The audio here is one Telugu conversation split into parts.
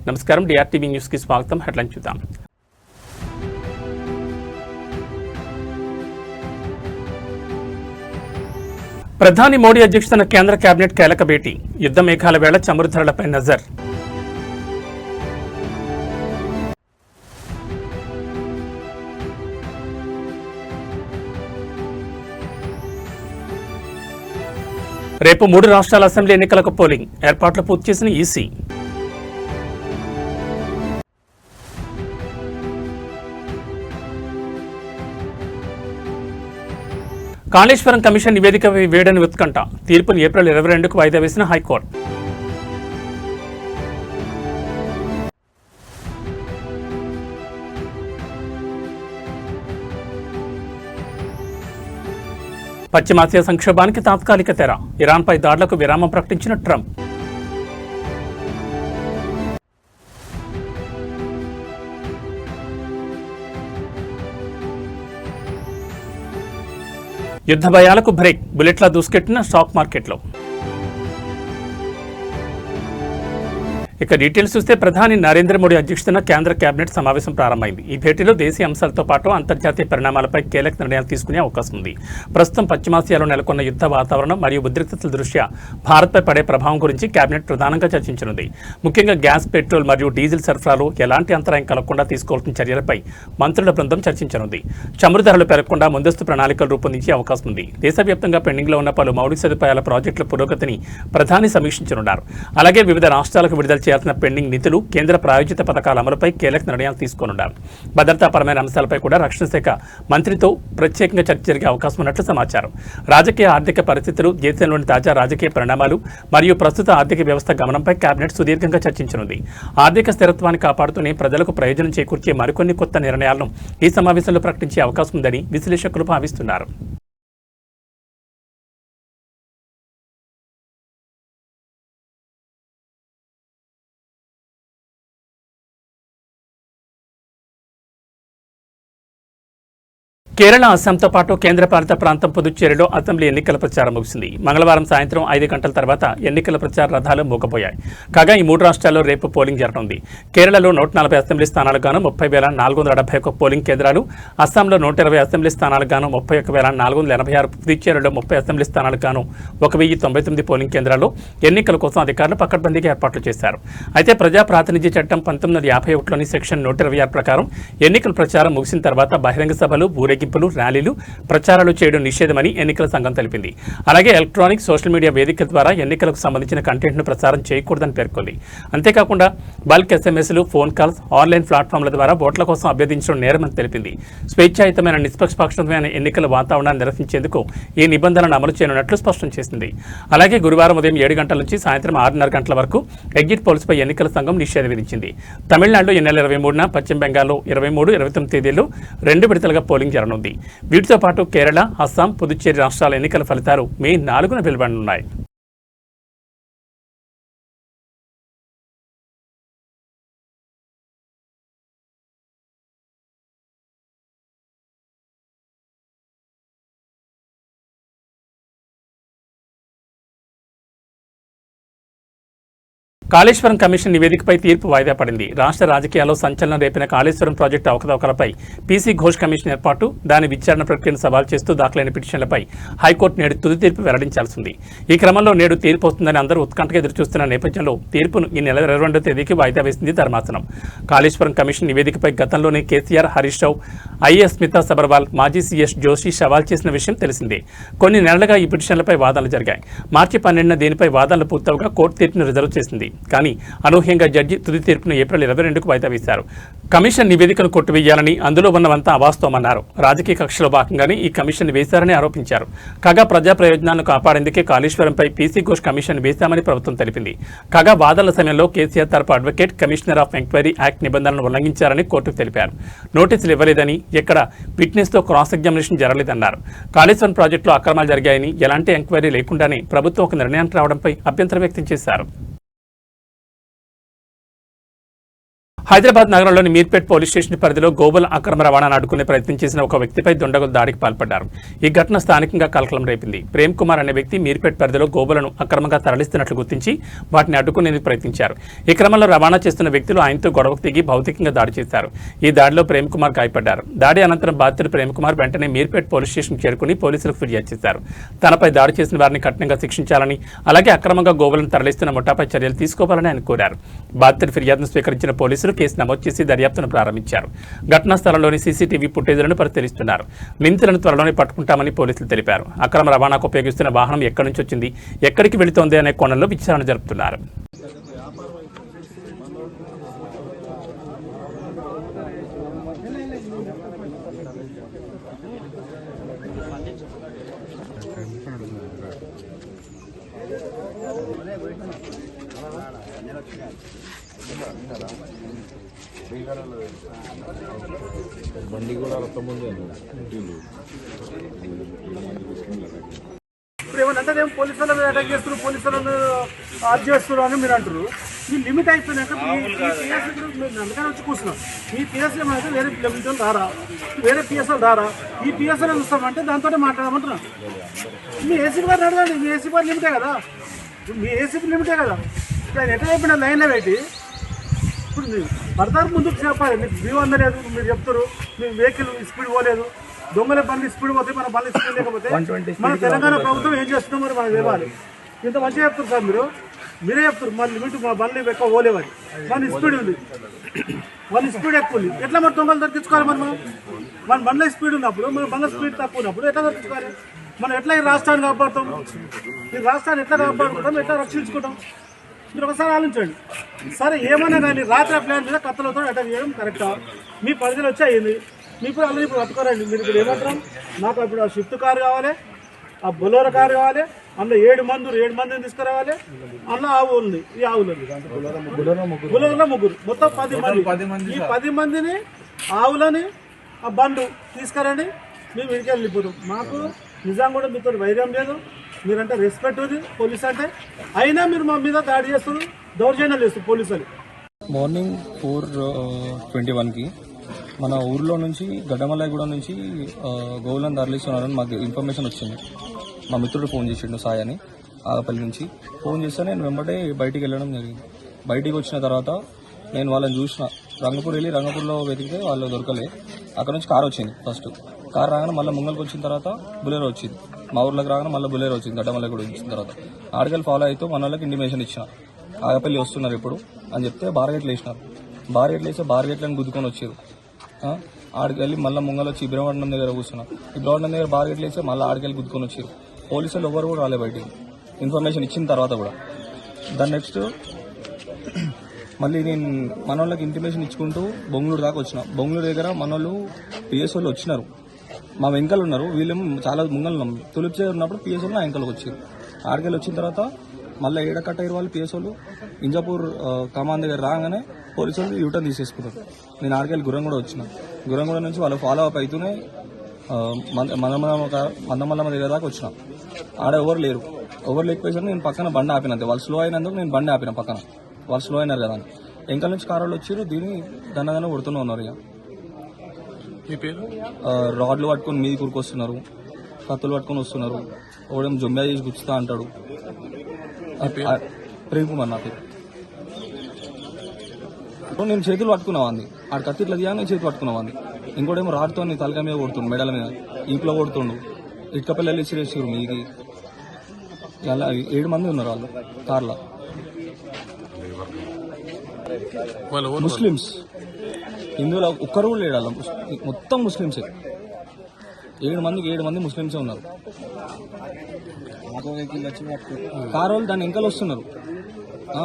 నమస్కారం, డిఆర్టీవీ న్యూస్ కి స్వాగతం. హెడ్లైన్ చూద్దాం. ప్రధాని మోడీ అధ్యక్షతన కేంద్ర కేబినెట్ కీలక భేటీ. యుద్ధ మేఘాల వేళ చమురు ధరలపై నజర్. రేపు 3 రాష్ట్రాల అసెంబ్లీ ఎన్నికలకు పోలింగ్ ఏర్పాట్లు పూర్తి చేసిన ఈసీ. కాళేశ్వరం కమిషన్ నివేదికపై వేడని ఉత్కంఠ. తీర్పును ఏప్రిల్ 22కు వాయిదా వేసిన హైకోర్టు. పశ్చిమాసియా సంక్షోభానికి తాత్కాలిక తెర. ఇరాన్పై దాడులకు విరామం ప్రకటించిన ట్రంప్. యుద్ధ భయాలకు బ్రేక్. బుల్లెట్లా దూసుకెట్టిన స్టాక్ మార్కెట్లో. ఇక డీటెయిల్స్ చూస్తే ప్రధాని నరేంద్ర మోడీ అధ్యక్షతన కేంద్ర కేబినెట్ సమావేశం ప్రారంభమైంది. ఈ భేటీలో దేశీయ అంశాలతో పాటు అంతర్జాతీయ పరిణామాలపై కీలక నిర్ణయాలు తీసుకునే అవకాశం ఉంది. ప్రస్తుతం పశ్చిమాసియాలో నెలకొన్న యుద్ధ వాతావరణం మరియు ఉద్రిక్తతల దృష్ట్యా భారత్పై పడే ప్రభావం గురించి కేబినెట్ ప్రధానంగా చర్చించనుంది. ముఖ్యంగా గ్యాస్, పెట్రోల్ మరియు డీజిల్ సరఫరాలో ఎలాంటి అంతరాయం కలగకుండా తీసుకోవాల్సిన చర్యలపై మంత్రుల బృందం చర్చించనుంది. చమురు ధరలు పెరగకుండా ముందస్తు ప్రణాళికలు రూపొందించే అవకాశం ఉంది. దేశవ్యాప్తంగా పెండింగ్లో ఉన్న పలు మౌలిక సదుపాయాల ప్రాజెక్టుల పురోగతిని ప్రధాని సమీక్షించనున్నారు. అలాగే వివిధ రాష్ట్రాలకు విడుదల చేయాల్సిన పెండింగ్ నిధులు, కేంద్ర ప్రాయోజిత పథకాల అమలుపై కీలక నిర్ణయాలు తీసుకోనున్నారు. భద్రతాపరమైన అంశాలపై కూడా రక్షణ శాఖ మంత్రితో ప్రత్యేకంగా చర్చ జరిగే అవకాశం ఉన్నట్లు సమాచారం. రాజకీయ ఆర్థిక పరిస్థితులు, దేశంలోని తాజా రాజకీయ పరిణామాలు మరియు ప్రస్తుత ఆర్థిక వ్యవస్థ గమనంపై కేబినెట్ సుదీర్ఘంగా చర్చించనుంది. ఆర్థిక స్థిరత్వాన్ని కాపాడుతూనే ప్రజలకు ప్రయోజనం చేకూర్చే మరికొన్ని కొత్త నిర్ణయాలను ఈ సమావేశంలో ప్రకటించే అవకాశం ఉందని విశ్లేషకులు భావిస్తున్నారు. కేరళ, అస్సాంతో పాటు కేంద్రపాలిత ప్రాంతం పుదుచ్చేరిలో అసెంబ్లీ ఎన్నికల ప్రచారం ముగిసింది. మంగళవారం సాయంత్రం 5 గంటల తర్వాత ఎన్నికల ప్రచార రథాలు మూగపోయాయి. కాగా ఈ 3 రాష్ట్రాల్లో రేపు పోలింగ్ జరగనుంది. కేరళలో 140 అసెంబ్లీ స్థానాలకు గాను 30,471 పోలింగ్ కేంద్రాలు, అస్సాంలో 120 అసెంబ్లీ స్థానాలకు గాను 31,486, పుదుచ్చేరిలో 30 అసెంబ్లీ స్థానాలకు గాను 1,099 పోలింగ్ కేంద్రాల్లో ఎన్నికల కోసం అధికారులు పకడ్బందీగా ఏర్పాట్లు చేశారు. అయితే ప్రజా ప్రాతినిధ్య చట్టం 1951లోని సెక్షన్ 126 ప్రకారం ఎన్నికల ప్రచారం ముగిసిన తర్వాత బహిరంగ సభలు, ఊరేగింపులు, ర్యాలీలు, ప్రచారాలు చేయడం నిషేధమని ఎన్నికల సంఘం తెలిపింది. అలాగే ఎలక్ట్రానిక్, సోషల్ మీడియా వేదిక ద్వారా ఎన్నికలకు సంబంధించిన కంటెంట్ను ప్రచారం చేయకూడదని పేర్కొంది. అంతేకాకుండా బల్క్ ఎస్ఎంఎస్లు, ఫోన్ కాల్స్, ఆన్లైన్ ప్లాట్ఫామ్ల ద్వారా ఓట్ల కోసం అభ్యర్థించడం నేరమని తెలిపింది. స్వేచ్ఛాయుతమైన, నిష్పక్షపాతమైన ఎన్నికల వాతావరణాన్ని నిర్వహించేందుకు ఈ నిబంధనలను అమలు చేయనున్నట్లు స్పష్టం చేసింది. అలాగే గురువారం ఉదయం 7 గంటల నుంచి సాయంత్రం 6:30 గంటల వరకు ఎగ్జిట్ పోల్స్పై ఎన్నికల సంఘం నిషేధం విధించింది. తమిళనాడులో ఈ నెల 23న, పశ్చిమ బెంగాల్లో 23, 29 తేదీల్లో 2 విడతలుగా పోలింగ్ జరగనుంది. వీటితో పాటు కేరళ, అస్సాం, పుదుచ్చేరి రాష్ట్రాల ఎన్నికల ఫలితాలు మే 4న వెలువడనున్నాయి. కాళేశ్వరం కమిషన్ నివేదికపై తీర్పు వాయిదా పడింది. రాష్ట్ర రాజకీయాల్లో సంచలనం రేపిన కాళేశ్వరం ప్రాజెక్టు అవకతవకలపై పీసీ ఘోష్ కమిషన్ ఏర్పాటు, దాని విచారణ ప్రక్రియను సవాల్ చేస్తూ దాఖలైన పిటిషన్లపై హైకోర్టు నేడు తుది తీర్పు వెల్లడించాల్సింది. ఈ క్రమంలో నేడు తీర్పు వస్తుందని అందరూ ఉత్కంఠగా ఎదురుచూస్తున్న నేపథ్యంలో తీర్పును ఈ నెల 22వ తేదీకి వాయిదా వేసింది ధర్మాసనం. కాళేశ్వరం కమిషన్ నివేదికపై గతంలోనే కేసీఆర్, హరీష్ రావు, ఐఏఎస్ స్మితా సబర్వాల్, మాజీ సీఎస్ జోషి సవాల్ చేసిన విషయం తెలిసిందే. కొన్ని నెలలుగా ఈ పిటిషన్లపై వాదనలు జరిగాయి. మార్చి 12న దీనిపై వాదనలు పూర్తవగా కోర్టు తీర్పును రిజర్వ్ చేసింది. కానీ అనూహ్యంగా జడ్జి తుది తీర్పును ఏప్రిల్ 22కు వాయిదా వేశారు. కమిషన్ నివేదికను కొట్టివేయాలని, అందులో ఉన్నవంతా అవాస్తవమన్నారు. రాజకీయ కక్షలో భాగంగానే ఈ కమిషన్ వేశారని ఆరోపించారు. కాగా ప్రజా ప్రయోజనాలను కాపాడేందుకే కాళేశ్వరంపై పీసీ ఘోష్ కమిషన్ వేశామని ప్రభుత్వం తెలిపింది. కాగా వాదనల సమయంలో కేసీఆర్ తరపు advocate commissioner of enquiry act నిబంధనలను ఉల్లంఘించారని కోర్టుకు తెలిపారు. నోటీసులు ఇవ్వలేదని, ఎక్కడ విట్నెస్తో క్రాస్ ఎగ్జామినేషన్ జరగలేదన్నారు. కాళేశ్వరం ప్రాజెక్టులో అక్రమాలు జరిగాయని, ఎలాంటి ఎంక్వైరీ లేకుండానే ప్రభుత్వం ఒక నిర్ణయానికి రావడంపై అభ్యంతరం వ్యక్తం చేశారు. హైదరాబాద్ నగరంలోని మీర్పేట్ పోలీస్ స్టేషన్ పరిధిలో గోవుల అక్రమ రవాణాను అడ్డుకునే ప్రయత్నం చేసిన ఒక వ్యక్తిపై దుండగులు దాడికి పాల్పడ్డారు. ఈ ఘటన స్థానికంగా కలకలం రేపింది. ప్రేమ్ కుమార్ అనే వ్యక్తి మీర్పేట్ పరిధిలో గోవులను అక్రమంగా తరలిస్తున్నట్లు గుర్తించి వాటిని అడ్డుకునేందుకు ప్రయత్నించారు. ఈ క్రమంలో రవాణా చేస్తున్న వ్యక్తులు ఆయనతో గొడవకు దిగి భౌతికంగా దాడి చేశారు. ఈ దాడిలో ప్రేమ్ కుమార్ గాయపడ్డారు. దాడి అనంతరం బాధితుడు ప్రేమ్ కుమార్ వెంటనే మీర్పేట్ పోలీస్ స్టేషన్ చేరుకుని పోలీసులకు ఫిర్యాదు చేశారు. తనపై దాడి చేసిన వారిని కఠినంగా శిక్షించాలని, అలాగే అక్రమంగా గోవులను తరలిస్తున్న ముఠాపై చర్యలు తీసుకోవాలని ఆయన కోరారు. బాధితుడి ఫిర్యాదును స్వీకరించిన పోలీసులు కేసు నమోదు చేసి దర్యాప్తును ప్రారంభించారు. ఘటనా స్థలంలోని సీసీటీవీ ఫుటేజ్లను పరిశీలిస్తున్నారు. నిందితులను త్వరలోనే పట్టుకుంటామని పోలీసులు తెలిపారు. అక్రమ రవాణాకు ఉపయోగిస్తున్న వాహనం ఎక్కడి నుంచి వచ్చింది, ఎక్కడికి వెళుతోంది అనే కోణంలో విచారణ జరుపుతున్నారు. బండి కూడా రక్తముందే ఇప్పుడు ఏమన్నా పోలీసు వాళ్ళ మీద అటాక్ చేస్తున్నారు, పోలీసు వాళ్ళని ఆఫ్ చేస్తున్నారు అని మీరు అంటారు. మీ లిమిట్ అయిపోయినాక అందుకని వచ్చి కూర్చున్నాం. మీ పిఎస్లు ఏమైతే వేరే పిల్లలు రారా, వేరే పిఎస్ఎల్ రారా, ఈ పిఎస్ఎల్ చూస్తామంటే దాంతో మాట్లాడమంటున్నాం. మీ ఏసీపీ గారు అడగండి, మీ ఏసీపీ గారు లిమిటే కదా, మీ ఏసీపీ లిమిటే కదా. ఆయన ఎట్లా అయిపోయినా లైన్లో పెట్టి ఇప్పుడు మీరు పడతారు ముందుకు చెప్పాలి. మీకు వ్యూ అందలేదు, మీరు చెప్తారు మీ వెహికల్ స్పీడ్ పోలేదు, దొంగల బండ్లు స్పీడ్ పోతే మన బండ్లు స్పీడ్ లేకపోతే మన తెలంగాణ ప్రభుత్వం ఏం చేస్తుందో మరి మనకు తెలియాలి. ఇంత మంచిగా చెప్తారు సార్, మీరే చెప్తారు మన లిమిట్ మా బండ్లు ఎక్కువ పోలేవని. మన స్పీడ్ ఉంది, మన స్పీడ్ ఎక్కువ ఉంది, ఎట్లా మరి దొంగలు దొరికించుకోవాలి? మన బండ్ల స్పీడ్ ఉన్నప్పుడు మన బండ్ల స్పీడ్ తక్కువ ఉన్నప్పుడు ఎట్లా దొరికించుకోవాలి? మనం ఎట్లా ఈ రాష్ట్రాన్ని కాపాడుతాం, ఈ రాష్ట్రాన్ని ఎట్లా కాపాడుకుంటాం, ఎట్లా రక్షించుకుంటాం? మీరు ఒకసారి ఆలోచించండి. సరే ఏమన్నా కానీ రాత్రి ప్లాన్ మీద కత్తలతో అటాక్ చేయడం కరెక్టా? మీ పరిధిలో వచ్చి అయ్యింది, మీకు అందరూ ఇప్పుడు పట్టుకోరండి. మీరు ఇప్పుడు ఏమంటారు, నాకు ఇప్పుడు ఆ స్విఫ్ట్ కారు కావాలి, ఆ బొలోరో కారు కావాలి, అందులో 7 మందిని తీసుకురావాలి, అందులో ఆవు ఉంది, ఈ ఆవులు ఉంది, బొలోరోలో ముగ్గురు, మొత్తం 10 మంది. ఈ 10 మందిని ఆవులని ఆ బండ్లు తీసుకురండి, మేము ఇంటికి వెళ్ళిపోతాం. మాకు నిజంగా కూడా మీతో వైర్యం లేదు, మీరంటే రెస్పెక్ట్ ఉంది పోలీస్ అంటే, అయినా మీరు మా మీద దాడి చేస్తున్నారు, దౌర్జన్యాలు చేస్తారు పోలీసులు. మార్నింగ్ 4:21కి మన ఊర్లో నుంచి గడ్డమల్లగూడ నుంచి గోవులను తరలిస్తున్నారని మాకు ఇన్ఫర్మేషన్ వచ్చింది. మా మిత్రుడు ఫోన్ చేసిండు, సాయి అని, ఆగపల్లి నుంచి ఫోన్ చేస్తే నేను వెంబడే బయటికి వెళ్ళడం జరిగింది. బయటికి వచ్చిన తర్వాత నేను వాళ్ళని చూసిన, రంగపూర్ వెళ్ళి రంగపూర్లో వెతికితే వాళ్ళు దొరకలే. అక్కడ నుంచి కారు వచ్చింది. ఫస్ట్ కారు రాగానే మళ్ళీ ముంగల్కి వచ్చిన తర్వాత బులెరో వచ్చింది. మా ఊర్లోకి రాగానే మళ్ళీ బులెరో వచ్చింది. గడ్డమల్లగూడ వచ్చిన తర్వాత ఆడికెళ్ళి ఫాలో అవుతూ మన వాళ్ళకి ఇంటిమేషన్ ఇచ్చిన, ఆగపల్లి వస్తున్నారు ఇప్పుడు అని చెప్తే బార్గెట్లు వేసినారు. బార్గెట్లు వేస్తే బార్గెట్లను గుద్దుకొని వచ్చారు. ఆడికెళ్ళి మళ్ళీ ముంగల్ వచ్చి ఇబ్రహ్మణం దగ్గర కూర్చున్నారు. ఇబ్రహ్మణం దగ్గర బార్గెట్లు వేస్తే మళ్ళీ ఆడికెళ్ళి గుద్దుకొని వచ్చారు. పోలీసులు ఎవరు కూడా రాలే బయటికి, ఇన్ఫర్మేషన్ ఇచ్చిన తర్వాత కూడా. దాని నెక్స్ట్ మళ్ళీ నేను మన వాళ్ళకి ఇంటిమేషన్ ఇచ్చుకుంటూ బొంగళూరు దాకా వచ్చిన. బొంగళూరు దగ్గర మన వాళ్ళు పిఎస్ఓలు వచ్చినారు, మా వెంకలు ఉన్నారు, వీళ్ళేమో చాలా ముంగలు ఉన్నాం. తులిప్ చేరు ఉన్నప్పుడు పిఎస్ఓలు నా వెంకలకు వచ్చారు. ఆడికెళ్ళి వచ్చిన తర్వాత మళ్ళీ ఏడకట్టయ్యారు వాళ్ళు పిఎస్ఓలు. ఇంజాపూర్ కమాన్ దగ్గర రాగానే పోలీసు వాళ్ళు యూటర్న్ తీసేసుకున్నారు. నేను ఆడికెళ్ళి గురంగూడ వచ్చిన. గురంగూడ నుంచి వాళ్ళు ఫాలో అప్ అవుతూనే మందమల్లమ్మ దగ్గర దాకా వచ్చిన. ఆడ ఎవరు లేరు. ఎవరు లేకపోయేసరికి నేను పక్కన బండి ఆపినంతే. వాళ్ళు స్లో అయినందుకు నేను బండి ఆపిన పక్కన. వాళ్ళు స్లో అయినారు కదా అని వెంకల నుంచి కారు వాళ్ళు వచ్చారు. దీన్ని దన్నదన్న కొడుతూనే ఉన్నారు. ఇక రాడ్లు పట్టుకొని మీది కూరుకొస్తున్నారు, కత్తులు పట్టుకొని వస్తున్నారు. ఒకడేమో జొమ్మియా చేసి గుచ్చుతా అంటాడు. ప్రేమ్ కుమార్ నా పేరు. నేను చేతులు పట్టుకున్నావాంది, ఆడ కత్తి ఇట్లా తీయగా నేను చేతులు పట్టుకున్నావాంది. ఇంకోటేమో రాడ్తో తలకాయ మీద కొడుతుండు, మెడల మీద, ఇంట్లో కొడుతుండు. ఇటుకపల్లి ఇచ్చిరేసారు మీది. ఇలా 7 మంది ఉన్నారు వాళ్ళు కార్లో. ముస్లిమ్స్, హిందువులు ఒక్కరు కూడా లేడు. మొత్తం ముస్లిమ్సే. 7 మంది ముస్లిమ్సే ఉన్నారు. కారు వాళ్ళు దాన్ని వెంకలు వస్తున్నారు,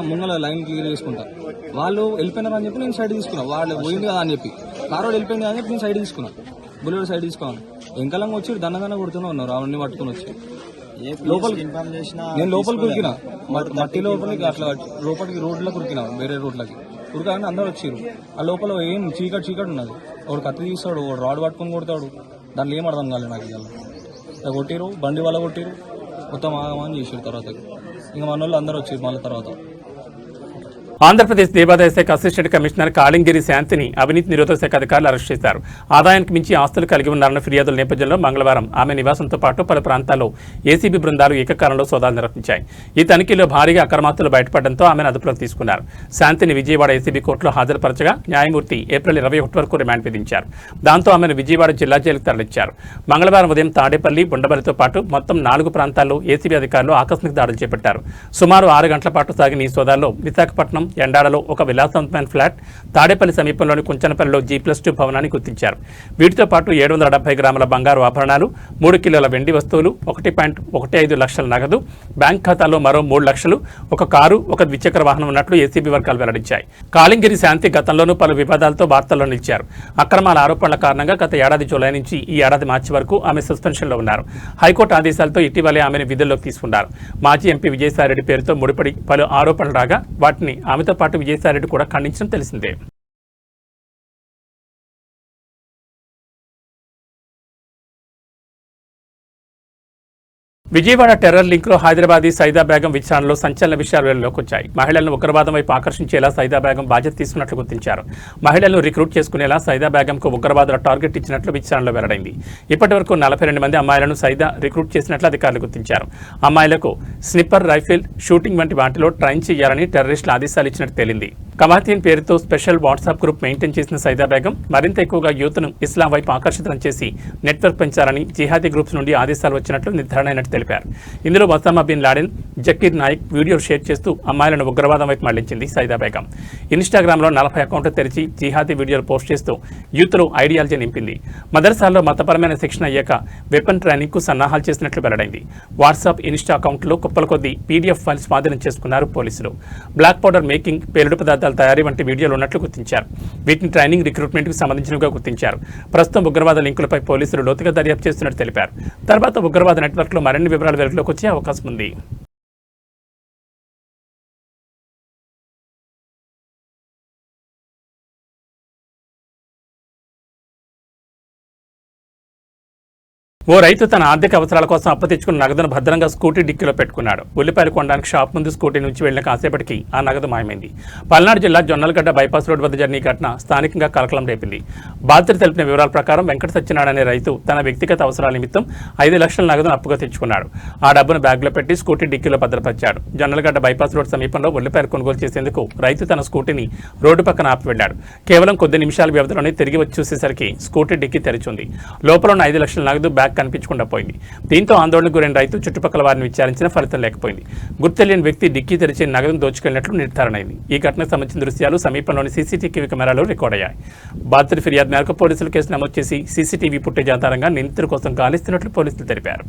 ముంగల లైన్ క్లియర్ చేసుకుంటా. వాళ్ళు వెళ్ళిపోయినారు అని చెప్పి నేను సైడ్ తీసుకున్నా. వాళ్ళు పోయింది కదా అని చెప్పి, కారు వాళ్ళు వెళ్ళిపోయింది అని చెప్పి నేను సైడ్ తీసుకున్నా. బుల్లెట్ సైడ్ తీసుకోవాలి. వెంకలంగా వచ్చి దన్నదన్న కొడుతూనే ఉన్నారు. అవన్నీ పట్టుకుని వచ్చి లోపలికి, నేను లోపలికి ఉరికినా, మట్టి లోపలికి అట్లా లోపలికి రోడ్లకు ఉరికినా, వేరే రోడ్లకి ఉరకగానే అందరు వచ్చారు. ఆ లోపల ఏం చీకటి ఉన్నది. ఒకడు కత్తి తీస్తాడు, ఒకడు రాడ్ పట్టుకొని కొడతాడు. దాంట్లో ఏం అర్థం కాలేదు నాకు. ఇలా కొట్టిరు, బండి వాళ్ళ కొట్టిరు, మొత్తం ఆగమని చేసారు. తర్వాత ఇంకా మన వాళ్ళు అందరూ వచ్చారు మళ్ళీ తర్వాత. ఆంధ్రప్రదేశ్ దేవాదాయ శాఖ అసిస్టెంట్ కమిషనర్ కాళింగిరి శాంతిని అవినీతి నిరోధక శాఖ అధికారులు అరెస్ట్ చేశారు. ఆదాయానికి మించి ఆస్తులు కలిగి ఉన్నారన్న ఫిర్యాదుల నేపథ్యంలో మంగళవారం ఆమె నివాసంతో పాటు పలు ప్రాంతాల్లో ఏసీబీ బృందాలు ఏకకాలంలో సోదాలు నిర్వహించాయి. ఈ తనిఖీలో భారీగా అక్రమాస్తులు బయటపడడంతో ఆమెను అదుపులోకి తీసుకున్నారు. శాంతిని విజయవాడ ఏసీబీ కోర్టులో హాజరుపరచగా న్యాయమూర్తి ఏప్రిల్ 21 వరకు రిమాండ్ విధించారు. దాంతో ఆమెను విజయవాడ జిల్లా జైలుకు తరలించారు. మంగళవారం ఉదయం తాడేపల్లి, బుండబలితో పాటు మొత్తం 4 ప్రాంతాల్లో ఏసీబీ అధికారులు ఆకస్మిక దాడులు చేపట్టారు. సుమారు 6 గంటల పాటు సాగిన ఈ సోదాల్లో విశాఖపట్నం ఎండాడలో ఒక విలాసవంతమైన ఫ్లాట్, తాడేపల్లి సమీపంలోని కుంచనపల్లిలో G+2 భవనాన్ని గుర్తించారు. వీటితో పాటు 770 గ్రాముల బంగారు ఆభరణాలు, 3 కిలోల వెండి వస్తువులు, 1.15 లక్షల నగదు, బ్యాంక్ ఖాతాలో మరో 3 లక్షలు, ఒక కారు, ఒక ద్విచక్ర వాహనం ఉన్నట్లు ఏసీబీ వర్గాలు వెల్లడించాయి. కాళింగిరి శాంతి గతంలోనూ పలు వివాదాలతో వార్తల్లో నిలిచారు. అక్రమాల ఆరోపణల కారణంగా గత ఏడాది జూలై నుంచి ఈ ఏడాది మార్చి వరకు ఆమె సస్పెన్షన్లో ఉన్నారు. హైకోర్టు ఆదేశాలతో ఇటీవలే ఆమెను విధుల్లోకి తీసుకున్నారు. మాజీ ఎంపీ విజయసాయిరెడ్డి పేరుతో ముడిపడి పలు ఆరోపణలు రాగా వాటిని ఆమెతో పాటు విజయసాయిరెడ్డి కూడా ఖండించడం తెలిసిందే. విజయవాడ టెర్రర్ లింక్లో హైదరాబాదీ సైదా బేగం విచారణలో సంచలన విషయాలు వెలుగులోకి వచ్చాయి. మహిళలను ఉగ్రవాదం వైపు ఆకర్షించేలా సైదా బేగం బాధ్యత తీసుకున్నట్లు గుర్తించారు. మహిళలను రిక్రూట్ చేసుకునేలా సైదా బేగంకు ఉగ్రవాదుల టార్గెట్ ఇచ్చినట్లు విచారణలో వెల్లడైంది. ఇప్పటివరకు 42 మంది అమ్మాయిలను సైదా రిక్రూట్ చేసినట్లు అధికారులు గుర్తించారు. అమ్మాయిలకు స్నిప్పర్ రైఫిల్, షూటింగ్ వంటి వాటిలో ట్రైన్ చేయాలని టెర్రరిస్టులు ఆదేశాలు ఇచ్చినట్టు తేలింది. కమాతీన్ పేరుతో స్పెషల్ వాట్సాప్ గ్రూప్ మెయింటైన్ చేసిన సైదా బేగం మరింత ఎక్కువగా యూత్ను ఇస్లాం వైపు ఆకర్షితం చేసి నెట్వర్క్ పెంచాలని జిహాదీ గ్రూప్స్ నుండి ఆదేశాలు వచ్చినట్లు నిర్ధారణ అయినట్టు తెలిపారు. ఇందులో Osama bin Laden, Zakir Naik video share చేస్తూ అమ్మాయిలను ఉగ్రవాదం వైపు మళ్లించింది సైదా బేగం. ఇన్స్టాగ్రామ్లో 40 అకౌంట్లు తెరిచి జిహాదీ వీడియోలు పోస్ట్ చేస్తూ యూత్లో ఐడియాలజీ నింపింది. మదర్సాల్లో మతపరమైన శిక్షణ అయ్యాక వెపన్ ట్రైనింగ్కు సన్నాహాలు చేసినట్లు వెల్లడైంది. వాట్సాప్, ఇన్స్టా అకౌంట్లో కుప్పల కొద్దీ PDF ఫైల్స్ స్వాధీనం చేసుకున్నారు పోలీసులు. బ్లాక్ పౌడర్ మేకింగ్, పేలుడు పదార్థాల తయారీ వంటి వీడియోలు ఉన్నట్లు గుర్తించారు. వీటిని ట్రైనింగ్, రిక్రూట్మెంట్కు సంబంధించినవిగా గుర్తించారు. ప్రస్తుతం ఉగ్రవాద లింకులపై పోలీసులు లోతుగా దర్యాప్తు చేస్తున్నట్టు తెలిపారు. తర్వాత ఉగ్రవాద నెట్వర్క్లో మరిన్ని వివరాలు వెలుగులోకి వచ్చే అవకాశం ఉంది. ఓ రైతు తన ఆర్థిక అవసరాల కోసం అప్పు తెచ్చుకున్న నగదును భద్రంగా స్కూటీ డిక్కీలో పెట్టుకున్నాడు. ఉల్లిపాయలు కొనడానికి షాప్ ముందు స్కూటీ నుంచి వెళ్లిన కాసేపటికి ఆ నగదు మాయమైంది. పల్నాడు జిల్లా జొన్నలగడ్డ బైపాస్ రోడ్ వద్ద జరిగిన ఘటన స్థానికంగా కలకలం రేపింది. బాధితులు తెలిపిన వివరాల ప్రకారం వెంకట సత్యనారాయణ అనే రైతు తన వ్యక్తిగత అవసరాల నిమిత్తం 5 లక్షల నగదును అప్పుగా తెచ్చుకున్నాడు. ఆ డబ్బును బ్యాగ్లో పెట్టి స్కూటీ డిక్కీలో భద్రపరిచాడు. జొన్నలగడ్డ బైపాస్ రోడ్ సమీపంలో ఉల్లిపాయలు కొనుగోలు చేసేందుకు రైతు తన స్కూటీని రోడ్డు పక్కన ఆపి వెళ్లాడు. కేవలం కొద్ది నిమిషాల వ్యవధిలోనే తిరిగి వచ్చి చూసేసరికి స్కూటీ డిక్కీ తెరిచింది. లోపల ఉన్న 5 లక్షల నగదు బ్యాగ్ కనిపించకుండా పోయింది. దీంతో ఆందోళనకు గురైన రైతు చుట్టుపక్కల వారిని విచారించిన ఫలితం లేకపోయింది. గుర్తెలియని వ్యక్తి డిక్కీ తెరిచి నగదును దోచుకెళ్లినట్లు నిర్ధారణ అయింది. ఈ ఘటనకు సంబంధించిన దృశ్యాలు సమీపంలోని CCTV కెమెరాలో రికార్డ్ అయ్యాయి. బాధితుడి ఫిర్యాదు మేరకు పోలీసులు కేసు నమోదు చేసి CCTV ఫుటేజ్ ఆధారంగా నిందితుల కోసం గాలిస్తున్నట్లు పోలీసులు తెలిపారు.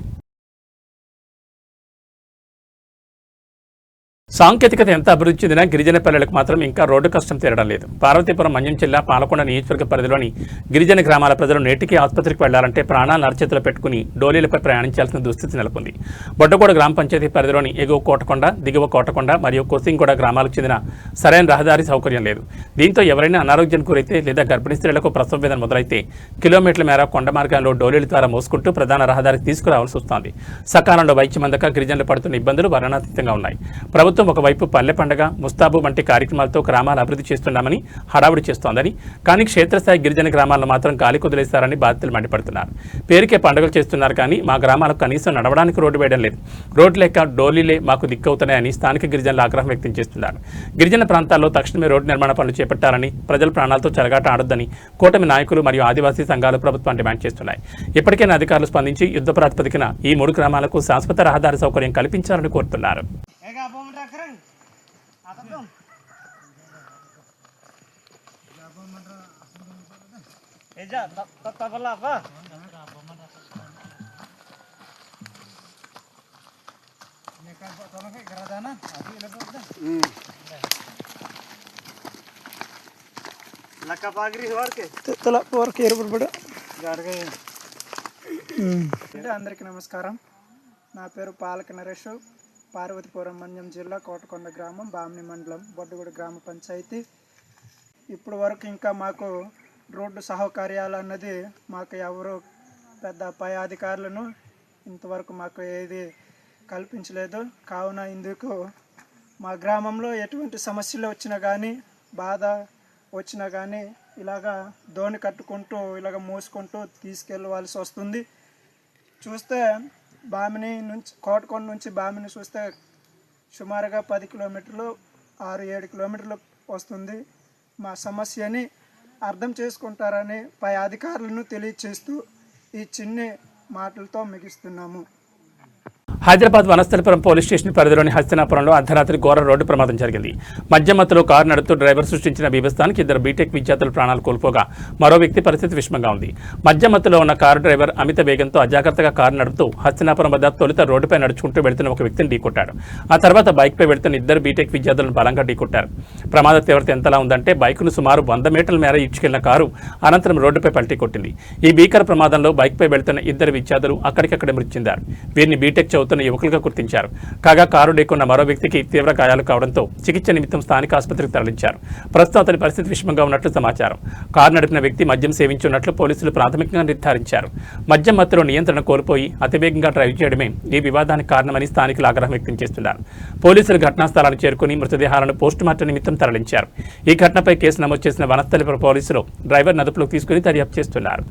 సాంకేతికత ఎంత అభివృద్ధి చెందినా గిరిజన పల్లెలకు మాత్రం ఇంకా రోడ్డు కష్టం తీరడం లేదు. పార్వతీపురం, మన్యం జిల్లా పాలకొండ నియోజకవర్గ పరిధిలోని గిరిజన గ్రామాల ప్రజలు నేటికి ఆసుపత్రికి వెళ్లాలంటే ప్రాణాలను అరచేతిలో పెట్టుకుని డోలీలపై ప్రయాణించాల్సిన దుస్థితి నెలకొంది. బొడ్డగూడ గ్రామ పంచాయతీ పరిధిలోని ఎగువ కోటకొండ, దిగువ కోటకొండ మరియు కోసింగూడ గ్రామాలకు చెందిన సరైన రహదారి సౌకర్యం లేదు. దీంతో ఎవరైనా అనారోగ్యానికి గురైతే లేదా గర్భిణీ స్త్రీలకు ప్రసవ వేదన మొదలైతే కిలోమీటర్ల మేర కొండ మార్గాల్లో డోలీల ద్వారా మోసుకుంటూ ప్రధాన రహదారికి తీసుకురావాల్సి వస్తోంది. సకాలంలో వైద్యం అందక గిరిజనులు పడుతున్న ఇబ్బందులు వర్ణనాతీతంగా ఉన్నాయి. ప్రభుత్వం ఒకవైపు పల్లె పండుగ, ముస్తాబు వంటి కార్యక్రమాలతో గ్రామాలు అభివృద్ధి చేస్తున్నామని హడావుడి చేస్తోందని, కానీ క్షేత్రస్థాయి గిరిజన గ్రామాలను మాత్రం గాలి కుదిలేస్తారని బాధితులు మండిపడుతున్నారు. పేరుకే పండుగలు చేస్తున్నారు కానీ మా గ్రామాలకు కనీసం నడవడానికి రోడ్డు వేయడం లేదు. రోడ్డు లేక డోలీలే మాకు దిక్కవుతున్నాయని స్థానిక గిరిజనులు ఆగ్రహం వ్యక్తం చేస్తున్నారు. గిరిజన ప్రాంతాల్లో తక్షణమే రోడ్డు నిర్మాణ పనులు చేపట్టాలని, ప్రజల ప్రాణాలతో చెలగాట ఆడొద్దని కూటమి నాయకులు మరియు ఆదివాసీ సంఘాలు ప్రభుత్వం డిమాండ్ చేస్తున్నాయి. ఇప్పటికైనా అధికారులు స్పందించి యుద్ధ ప్రాతిపదికన ఈ 3 గ్రామాలకు శాశ్వత రహదారి సౌకర్యం కల్పించాలని కోరుతున్నారు. అందరికీ నమస్కారం. నా పేరు పాలక నరేష్. పార్వతీపురం, మన్యం జిల్లా, కోటకొండ గ్రామం, బామ్ని మండలం, బొడ్డగూడ గ్రామ పంచాయతీ. ఇప్పటి వరకు ఇంకా మాకు రోడ్డు సౌకర్యాలు అన్నది మాకు ఎవరు పెద్ద పై అధికారులను ఇంతవరకు మాకు ఏది కల్పించలేదు. కావున ఇందుకు మా గ్రామంలో ఎటువంటి సమస్యలు వచ్చినా కానీ బాధ వచ్చినా కానీ ఇలాగా దోణి కట్టుకుంటూ ఇలాగ మోసుకుంటూ తీసుకెళ్ళవలసి వస్తుంది. చూస్తే బామిని నుంచి కోటకొండ నుంచి బామిని చూస్తే సుమారుగా 10 కిలోమీటర్లు 6-7 కిలోమీటర్లు వస్తుంది. మా సమస్యని అర్థం చేసుకుంటారని పై అధికారులను తెలియచేస్తూ ఈ చిన్ని మాటలతో ముగిస్తున్నాము. హైదరాబాద్ వనస్థలిపురం పోలీస్ స్టేషన్ పరిధిలోని హస్తినాపురంలో అర్ధరాత్రి ఘోర రోడ్డు ప్రమాదం జరిగింది. మధ్యమత్తులో కారు నడుపుతూ డ్రైవర్ సృష్టించిన బీభత్సానికి 2 బీటెక్ విద్యార్థులు ప్రాణాలు కోల్పోగా మరో వ్యక్తి పరిస్థితి విషమంగా ఉంది. మధ్యమత్తులో ఉన్న కారు డ్రైవర్ అమిత వేగంతో అజాగ్రత్తగా కారు నడుపుతూ హస్తినాపురం వద్ద తొలుత రోడ్డుపై నడుచుకుంటూ వెళుతున్న ఒక వ్యక్తిని ఢీకొట్టాడు. ఆ తర్వాత బైక్పై వెళుతున్న 2 బీటెక్ విద్యార్థులను బలంగా ఢీకొట్టారు. ప్రమాద తీవ్రత ఎంతలా ఉందంటే బైకును సుమారు 100 మీటర్ల మేర ఈడ్చుకెళ్లిన కారు అనంతరం రోడ్డుపై పల్టీ కొట్టింది. ఈ భీకర ప్రమాదంలో బైక్పై వెళుతున్న 2 విద్యార్థులు అక్కడికక్కడే మృతి చెందారు. వీరిని బీటెక్ చదువుతున్న యువకులుగా గుర్తించారు. కాగా కారు ఢీకొన్న మరో వ్యక్తికి తీవ్ర గాయాలు కావడంతో చికిత్స నిమిత్తం స్థానిక ఆసుపత్రికి తరలించారు. ప్రస్తుతం అతని పరిస్థితి విషమంగా ఉన్నట్లు సమాచారం. కారు నడిపిన వ్యక్తి మద్యం సేవించున్నట్లు పోలీసులు ప్రాథమికంగా నిర్ధారించారు. మద్యం మత్తులో నియంత్రణ కోల్పోయి అతివేగంగా డ్రైవ్ చేయడమే ఈ వివాదానికి కారణమని స్థానికులు ఆగ్రహం వ్యక్తం చేస్తున్నారు. పోలీసులు ఘటనా స్థలానికి చేరుకుని మృతదేహాలను పోస్టుమార్టం నిమిత్తం తరలించారు. ఈ ఘటనపై కేసు నమోదు చేసిన వనస్థలిపురం పోలీసులు డ్రైవర్ అదుపులోకి తీసుకుని దర్యాప్తు చేస్తున్నారు.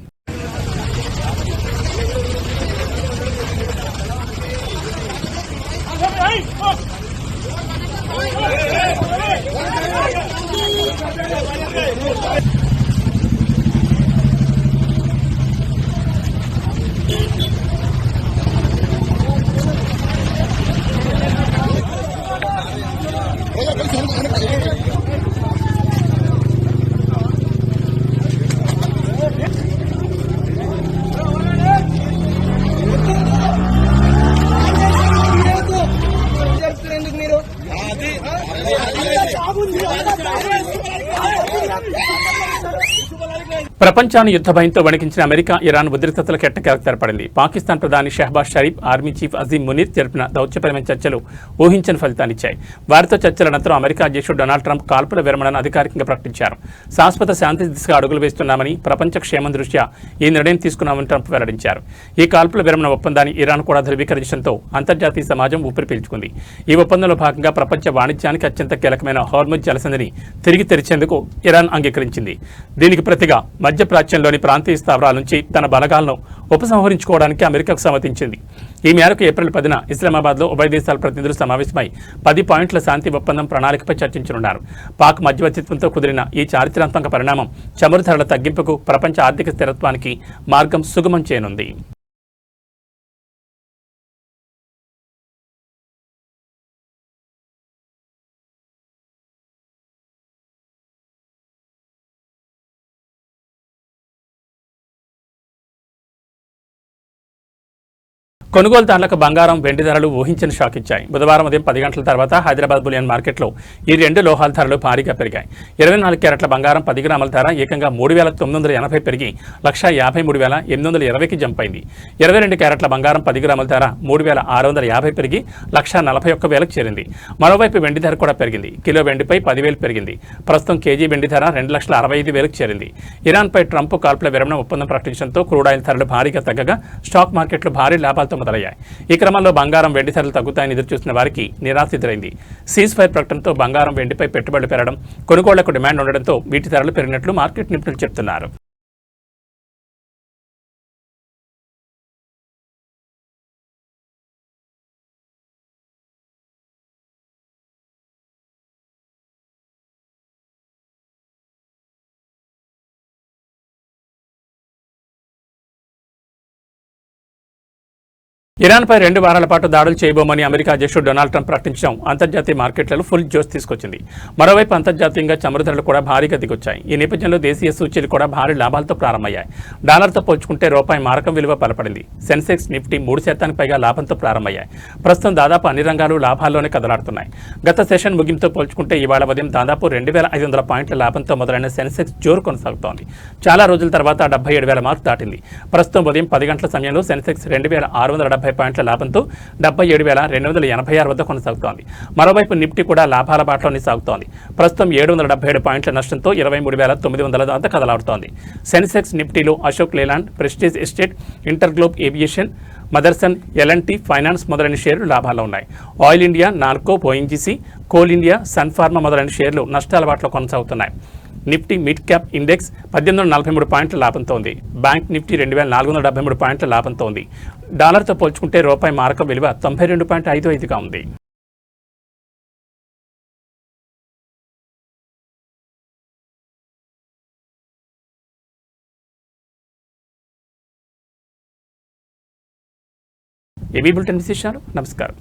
ప్రపంచాన్ని యుద్ధ భయంతో వణికించిన అమెరికా, ఇరాన్ ఉద్రిక్తతలకు ఎట్టకేలకు తెరపడింది. పాకిస్తాన్ ప్రధాని షహబాజ్ షరీఫ్, ఆర్మీ చీఫ్ అజీం మునీర్ జరిపిన దౌత్యపరమైన చర్చలు ఊహించని ఫలితాన్నిచ్చాయి. వారితో చర్చల అనంతరం అమెరికా అధ్యక్షుడు డొనాల్డ్ ట్రంప్ కాల్పుల విరమణను అధికారికంగా ప్రకటించారు. శాశ్వత శాంతి దిశగా అడుగులు వేస్తున్నామని, ప్రపంచ క్షేమం దృష్ట్యా ఈ నిర్ణయం తీసుకున్నామని ట్రంప్ వెల్లడించారు. ఈ కాల్పుల విరమణ ఒప్పందాన్ని ఇరాన్ కూడా ధృవీకరించడంతో అంతర్జాతీయ సమాజం ఊపిరి పీల్చుకుంది. ఈ ఒప్పందంలో భాగంగా ప్రపంచ వాణిజ్యానికి అత్యంత కీలకమైన హార్ముజ్ జలసంధిని తిరిగి తెరిచేందుకు ఇరాన్ అంగీకరించింది. దీనికి ప్రతిగా మధ్యప్రాచ్యంలోని ప్రాంతీయ స్థావరాల నుంచి తన బలగాలను ఉపసంహరించుకోవడానికి అమెరికాకు సమ్మతించింది. ఈ మేరకు ఏప్రిల్ 10న ఇస్లామాబాద్లో ఉభయ దేశాల ప్రతినిధులు సమావేశమై 10 పాయింట్ల శాంతి ఒప్పందం ప్రణాళికపై చర్చించనున్నారు. పాక్ మధ్యవర్తిత్వంతో కుదిరిన ఈ చారిత్రాత్మక పరిణామం చమురు ధరల తగ్గింపుకు, ప్రపంచ ఆర్థిక స్థిరత్వానికి మార్గం సుగమం చేయనుంది. కొనుగోలుదారులకు బంగారం, వెండి ధరలు ఊహించని షాక్ ఇచ్చాయి. బుధవారం ఉదయం 10 గంటల తర్వాత హైదరాబాద్ బులియన్ మార్కెట్లో ఈ 2 లోహాల ధరలు భారీగా పెరిగాయి. 24 క్యారెట్ల బంగారం 10 గ్రాముల ధర ఏకంగా 3,980 పెరిగి 1,53,820కి జంప్ అయింది. 22 క్యారెట్ల బంగారం 10 గ్రాముల ధర 3,650 పెరిగి 1,41,000కి చేరింది. మరోవైపు వెండి ధర కూడా పెరిగింది. కిలో వెండిపై 10,000 పెరిగింది. ప్రస్తుతం కేజీ వెండి ధర 2,65,000కి చేరింది. ఇరాన్పై ట్రంప్ కాల్పుల విరమణ ఒప్పందం ప్రకటించడంతో క్రూడాయిల్ ధరలు భారీగా తగ్గగా స్టాక్ మార్కెట్లు భారీ లాభాలతో మొదలయ్యాయి. ఈ క్రమంలో బంగారం, వెండి ధరలు తగ్గుతాయని ఎదురుచూసిన వారికి నిరాశ ఎదురైంది. సీజ్ ఫైర్ ప్రకటనతో బంగారం, వెండిపై పెట్టుబడులు పెరగడం, కొనుగోళ్లకు డిమాండ్ ఉండడంతో వీటి ధరలు పెరిగినట్లు మార్కెట్ నిపుణులు చెబుతున్నారు. ఇరాన్పై 2 వారాల పాటు దాడులు చేయబోమని అమెరికా అధ్యక్షుడు డొనాల్డ్ ట్రంప్ ప్రకటించడం అంతర్జాతీయ మార్కెట్లలో ఫుల్ జోష్ తీసుకొచ్చింది. మరోవైపు అంతర్జాతీయంగా చమురు ధరలు కూడా భారీగా దిగొచ్చాయి. ఈ నేపథ్యంలో దేశీయ సూచీలు కూడా భారీ లాభాలతో ప్రారంభమయ్యాయి. డాలర్తో పోల్చుకుంటే రూపాయి మారకం విలువ బలపడింది. సెన్సెక్స్, నిఫ్టీ 3% పైగా లాభంతో ప్రారంభమయ్యాయి. ప్రస్తుతం దాదాపు అన్ని రంగాలు లాభాల్లోనే కదలాడుతున్నాయి. గత సెషన్ ముగింపుతో పోల్చుకుంటే ఇవాళ ఉదయం దాదాపు 2,500 పాయింట్ల లాభంతో మొదలైన సెన్సెక్స్ జోరు కొనసాగుతోంది. చాలా రోజుల తర్వాత 77,000 మార్కు దాటింది. ప్రస్తుతం ఉదయం 10 గంటల సమయంలో సెన్సెక్స్ 2,670 పాయింట్ల లాభంతో 77,286 వద్ద కొనసాగుతోంది. మరోవైపు నిఫ్టీ కూడా లాభాల బాటలోనే సాగుతోంది. ప్రస్తుతం 777 పాయింట్ల నష్టంతో 23,900 వద్ద కదలాడుతోంది. సెన్సెక్స్, నిఫ్టీలో Ashok Leyland, Prestige Estate, InterGlobe Aviation, Motherson, L N T, finance మొదలైన షేర్లు లాభాల్లో ఉన్నాయి. Oil India, Nalco, ONGC, Coal India, Sun Pharma మొదలైన షేర్లు నష్టాల బాటలో కొనసాగుతున్నాయి. నిఫ్టీ మిడ్ క్యాప్ ఇండెక్స్ 1843 పాయింట్ల లాభంతో ఉంది. బ్యాంక్ నిఫ్టీ 2473 పాయింట్ల లాభంతో ఉంది. డాలర్తో పోల్చుకుంటే రూపాయి మారకం విలువ 92.55గా ఉంది. ఏబీ బులెటిన్ విశేషాలు. నమస్కారం.